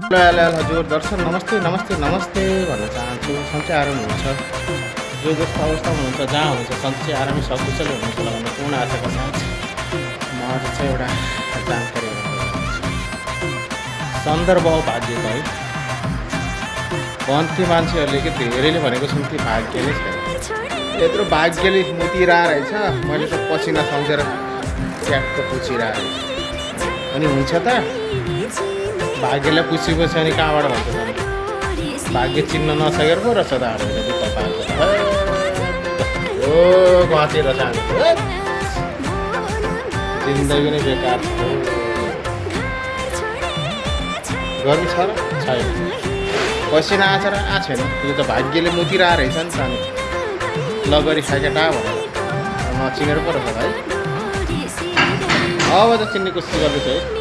हजुर दर्शन नमस्ते नमस्ते नमस्ते भन्न चाहन्छु। सन्चै आराम हुनुहुन्छ, जो जस्तो अवस्थामा हुनुहुन्छ, जहाँ हुनुहुन्छ सन्चै आरामै सकुशल हुनुहुन्छ होला भन्ने पूर्ण आशाका साथ म चाहिँ एउटा जानकारी सन्दर्भ हो भाग्य है। भन्थे मान्छेहरूले कि धेरैले भनेको छन् कि भाग्य नै छैन, यत्रो भाग्यले मुतिरा रहेछ। मैले त पसिना सम्झेर ट्याक्क पुछिरहेको रहेछ। अनि हुन्छ त भाग्यलाई पुछेपछि अनि कहाँबाट भन्छ त भाग्य चिन्न नसकेर पो रहेछ त हामीले ओ घटेर जानु जिन्दगी नै बेकार छ। गर्मी छ र छैन, पसिना आछ र छैन, यो त भाग्यले मुतिरहेको रहेछ नि त। अनि लगरी खाकेटा भनेर नचिनेर पो रहेछ भाइ। अब त चिन्ने कोसिस गर्दैछ है।